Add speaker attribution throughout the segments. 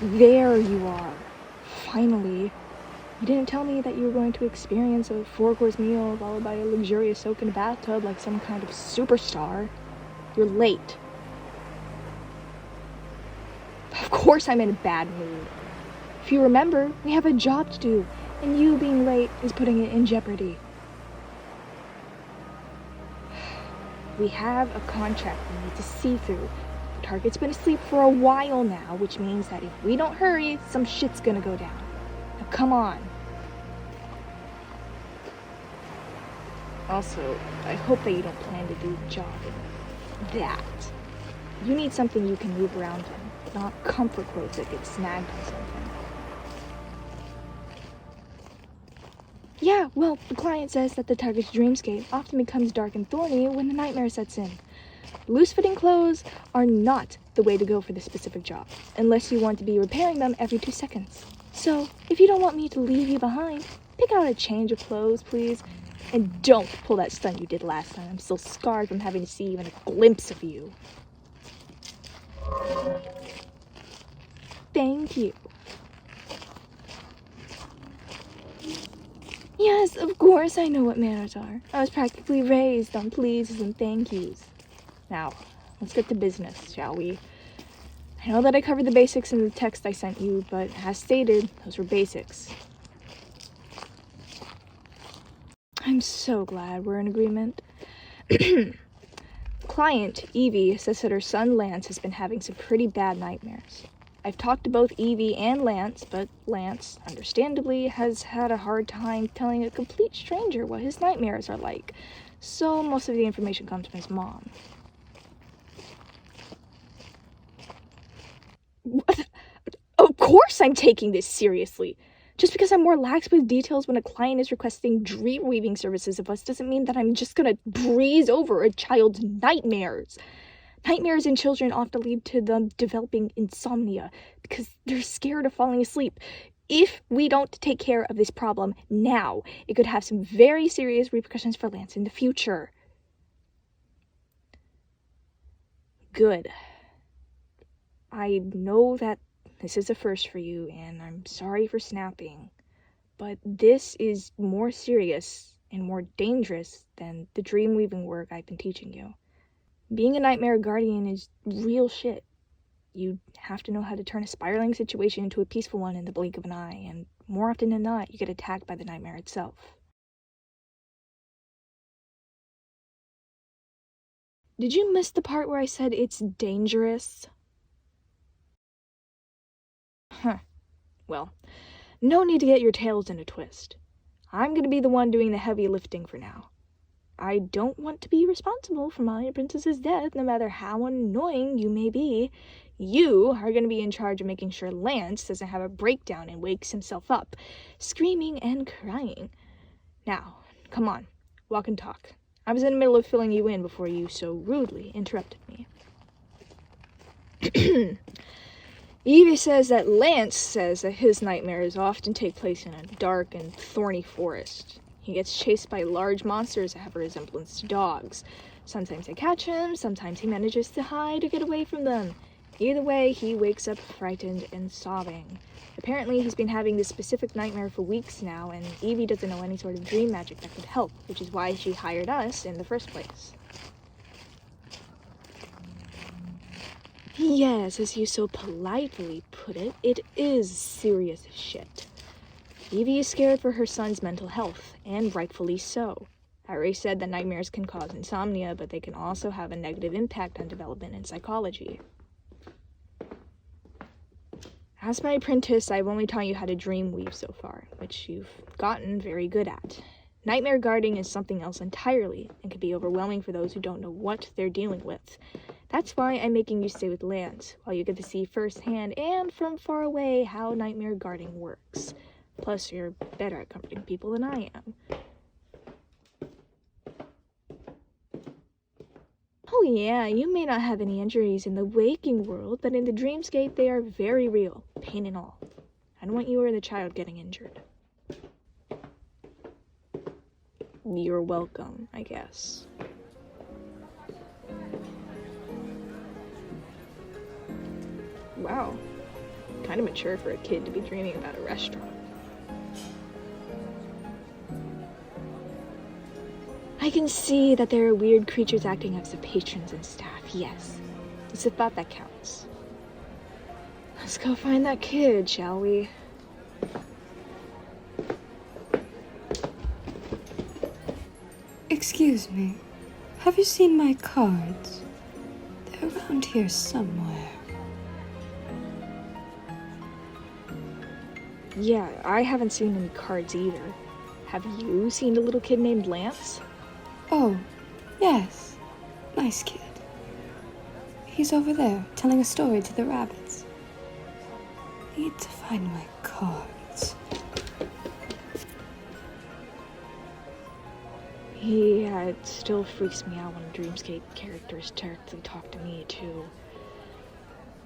Speaker 1: There you are. Finally. You didn't tell me that you were going to experience a 4-course meal followed by a luxurious soak in a bathtub like some kind of superstar. You're late. Of course I'm in a bad mood. If you remember, we have a job to do, and you being late is putting it in jeopardy. We have a contract we need to see through. The target's been asleep for a while now, which means that if we don't hurry, some shit's gonna go down. Now come on. Also, I hope that you don't plan to do the job in that. You need something you can move around in, not comfort clothes that get snagged on something. Yeah, well, the client says that the target's dreamscape often becomes dark and thorny when the nightmare sets in. Loose-fitting clothes are not the way to go for this specific job, unless you want to be repairing them every 2 seconds. So, if you don't want me to leave you behind, pick out a change of clothes, please. And don't pull that stunt you did last time. I'm still scarred from having to see even a glimpse of you. Thank you. Yes, of course I know what manners are. I was practically raised on pleases and thank yous. Now, let's get to business, shall we? I know that I covered the basics in the text I sent you, but as stated, those were basics. I'm so glad we're in agreement. Client, Evie, says that her son Lance has been having some pretty bad nightmares. I've talked to both Evie and Lance, but Lance, understandably, has had a hard time telling a complete stranger what his nightmares are like, so most of the information comes from his mom. What? Of course I'm taking this seriously! Just because I'm more lax with details when a client is requesting dream weaving services of us doesn't mean that I'm just gonna breeze over a child's nightmares. Nightmares in children often lead to them developing insomnia because they're scared of falling asleep. If we don't take care of this problem now, it could have some very serious repercussions for Lance in the future. Good. I know that this is a first for you, and I'm sorry for snapping, but this is more serious and more dangerous than the dream weaving work I've been teaching you. Being a nightmare guardian is real shit. You have to know how to turn a spiraling situation into a peaceful one in the blink of an eye, and more often than not, you get attacked by the nightmare itself. Did you miss the part where I said it's dangerous? Huh. Well, no need to get your tails in a twist. I'm gonna be the one doing the heavy lifting for now. I don't want to be responsible for my princess's death, no matter how annoying you may be. You are going to be in charge of making sure Lance doesn't have a breakdown and wakes himself up, screaming and crying. Now, come on, walk and talk. I was in the middle of filling you in before you so rudely interrupted me. Evie says that Lance says that his nightmares often take place in a dark and thorny forest. He gets chased by large monsters that have a resemblance to dogs. Sometimes they catch him, sometimes he manages to hide or get away from them. Either way, he wakes up frightened and sobbing. Apparently, he's been having this specific nightmare for weeks now, and Evie doesn't know any sort of dream magic that could help, which is why she hired us in the first place. Yes, as you so politely put it, it is serious shit. Evie is scared for her son's mental health, and rightfully so. I already said that nightmares can cause insomnia, but they can also have a negative impact on development and psychology. As my apprentice, I've only taught you how to dream weave so far, which you've gotten very good at. Nightmare guarding is something else entirely, and can be overwhelming for those who don't know what they're dealing with. That's why I'm making you stay with Lance, while you get to see firsthand and from far away how nightmare guarding works. Plus, you're better at comforting people than I am. Oh yeah, you may not have any injuries in the waking world, but in the dreamscape they are very real, pain and all. I don't want you or the child getting injured. You're welcome, I guess. Wow. Kind of mature for a kid to be dreaming about a restaurant. I can see that there are weird creatures acting as the patrons and staff, yes. It's the thought that counts. Let's go find that kid, shall we?
Speaker 2: Excuse me, have you seen my cards? They're around here somewhere.
Speaker 1: Yeah, I haven't seen any cards either. Have you seen a little kid named Lance?
Speaker 2: Oh, yes. Nice kid. He's over there, telling a story to the rabbits. Need to find my cards.
Speaker 1: Yeah, it still freaks me out when Dreamscape characters directly talk to me, too.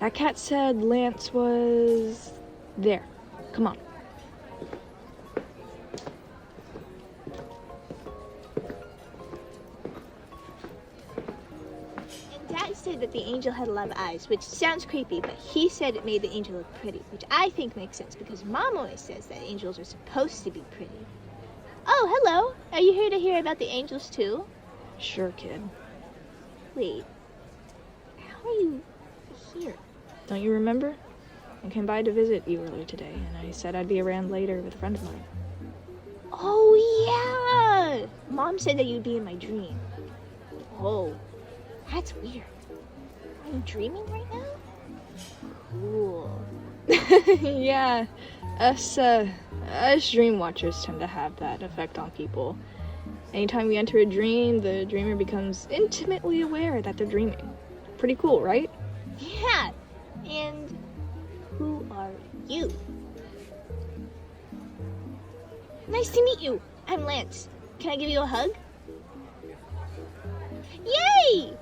Speaker 1: That cat said Lance was... there. Come on.
Speaker 3: And Dad said that the angel had a lot of eyes, which sounds creepy, but he said it made the angel look pretty, which I think makes sense because Mom always says that angels are supposed to be pretty. Oh, hello. Are you here to hear about the angels too?
Speaker 1: Sure, kid.
Speaker 3: Wait. How are you here?
Speaker 1: Don't you remember? I came by to visit you earlier today, and I said I'd be around later with a friend of mine.
Speaker 3: Oh, yeah! Mom said that you'd be in my dream. Oh, that's weird. Are you dreaming right now? Cool.
Speaker 1: Yeah, us dream watchers tend to have that effect on people. Anytime we enter a dream, the dreamer becomes intimately aware that they're dreaming. Pretty cool, right?
Speaker 3: Yeah, and who are you? Nice to meet you. I'm Lance. Can I give you a hug? Yay!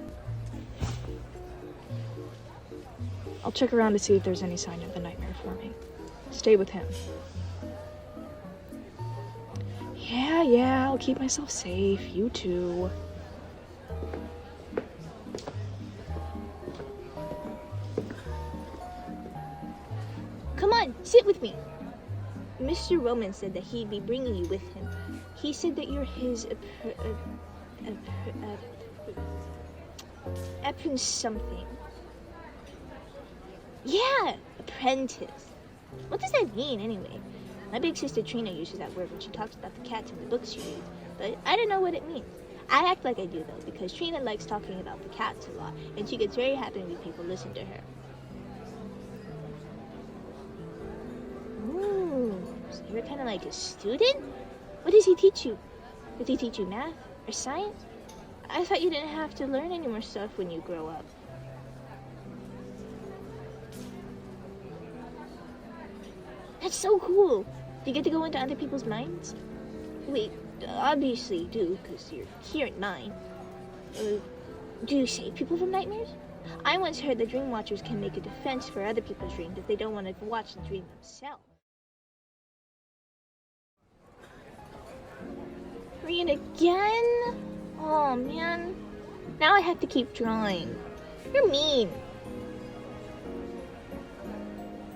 Speaker 1: I'll check around to see if there's any sign of the nightmare forming. Stay with him. Yeah, I'll keep myself safe. You too.
Speaker 3: Come on, sit with me. Mr. Roman said that he'd be bringing you with him. He said that you're his something. Yeah, apprentice. What does that mean anyway? My big sister Trina uses that word when she talks about the cats in the books she reads, but I don't know what it means. I act like I do though, because Trina likes talking about the cats a lot, and she gets very happy when people listen to her. So you're kind of like a student? What does he teach you? Does he teach you math or science? I thought you didn't have to learn any more stuff when you grow up. That's so cool. Do you get to go into other people's minds? Wait, obviously you do, because you're here at 9. Do you save people from nightmares? I once heard that dream watchers can make a defense for other people's dreams if they don't want to watch the dream themselves. Read again? Oh man. Now I have to keep drawing. You're mean.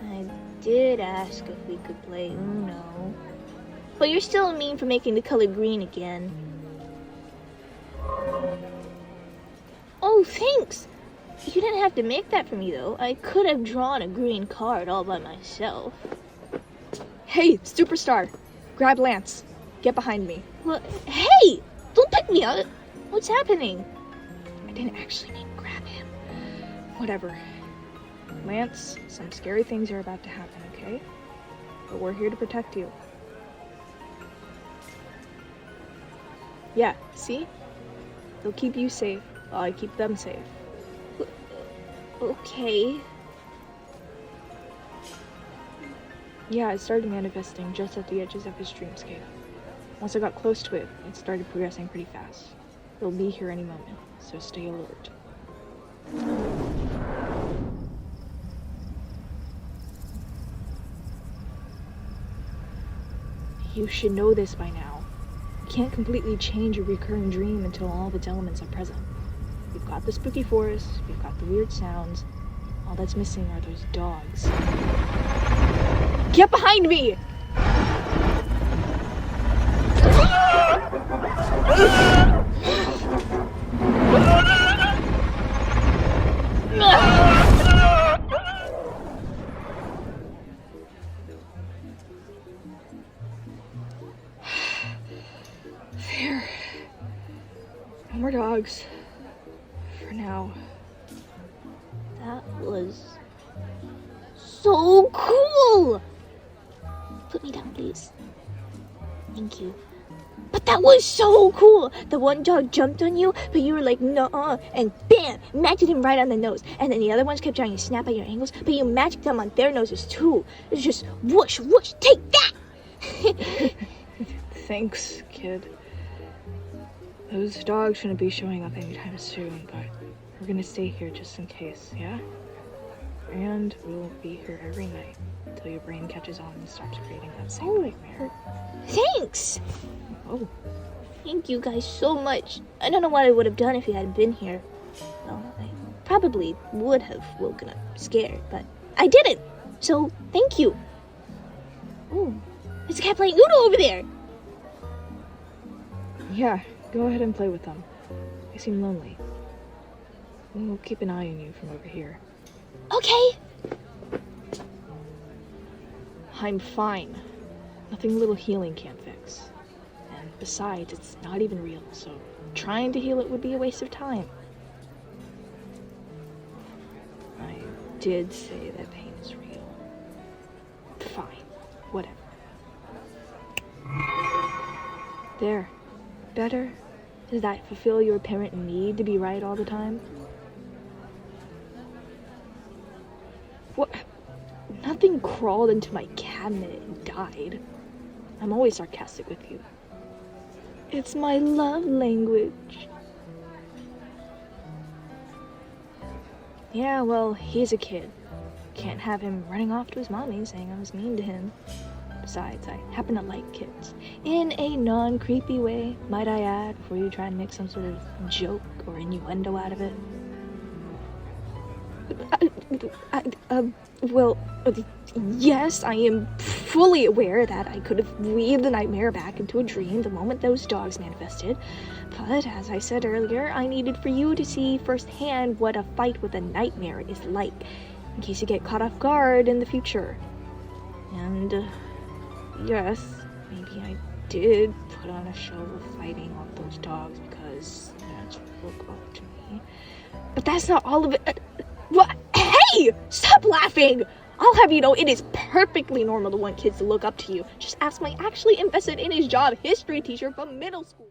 Speaker 3: I did ask if we could play Uno. But you're still mean for making the color green again. Oh, thanks! You didn't have to make that for me though. I could have drawn a green card all by myself.
Speaker 1: Hey, superstar! Grab Lance. Get behind me.
Speaker 3: Well, hey! Don't pick me up! What's happening?
Speaker 1: I didn't actually mean grab him. Whatever. Lance, some scary things are about to happen, okay? But we're here to protect you. Yeah, see? They'll keep you safe while I keep them safe.
Speaker 3: Okay.
Speaker 1: Yeah, it started manifesting just at the edges of his dreamscape. Once I got close to it, it started progressing pretty fast. It'll be here any moment, so stay alert. You should know this by now. You can't completely change a recurring dream until all of its elements are present. We've got the spooky forest, we've got the weird sounds. All that's missing are those dogs. Get behind me! There. No more dogs. For now.
Speaker 3: That was so cool! Put me down, please. Thank you. But that was so cool! The one dog jumped on you, but you were like, nuh-uh, and bam! Matched him right on the nose. And then the other ones kept trying to snap at your ankles, but you matched them on their noses too. It was just whoosh, whoosh, take that!
Speaker 1: Thanks, kid. Those dogs shouldn't be showing up anytime soon, but we're gonna stay here just in case, yeah? And we'll be here every night until your brain catches on and stops creating that same nightmare.
Speaker 3: Thanks!
Speaker 1: Oh,
Speaker 3: Thank you guys so much. I don't know what I would have done if you hadn't been here. Well, I probably would have woken up scared, but I didn't. So, thank you. Oh, there's a cat playing Uno over there.
Speaker 1: yeah, go ahead and play with them. They seem lonely. We'll keep an eye on you from over here.
Speaker 3: Okay.
Speaker 1: I'm fine. Nothing a little healing can't fix. And besides, it's not even real, so trying to heal it would be a waste of time. I did say that pain is real. Fine. Whatever. There. Better? Does that fulfill your apparent need to be right all the time? What? Nothing crawled into my cabinet and died. I'm always sarcastic with you. It's my love language. Yeah, well, he's a kid. Can't have him running off to his mommy saying I was mean to him. Besides, I happen to like kids. In a non-creepy way, might I add, before you try and make some sort of joke or innuendo out of it. Yes, I am fully aware that I could have weaved the nightmare back into a dream the moment those dogs manifested. But, as I said earlier, I needed for you to see firsthand what a fight with a nightmare is like, in case you get caught off guard in the future. And, yes, maybe I did put on a show of fighting off those dogs because that's what looked like to me. But that's not all of it. What? Hey! Stop laughing! I'll have you know it is perfectly normal to want kids to look up to you. Just ask my actually invested in his job history teacher from middle school.